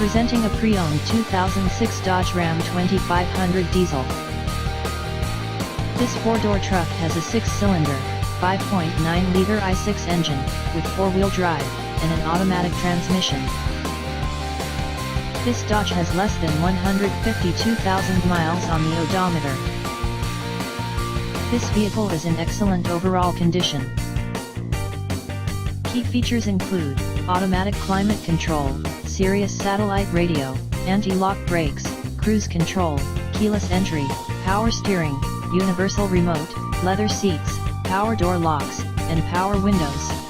Presenting a pre-owned 2006 Dodge Ram 2500 diesel. This four-door truck has a six-cylinder, 5.9-liter i6 engine, with four-wheel drive, and an automatic transmission. This Dodge has less than 152,000 miles on the odometer. This vehicle is in excellent overall condition. Key features include automatic climate control, Sirius satellite radio, anti-lock brakes, cruise control, keyless entry, power steering, universal remote, leather seats, power door locks, and power windows.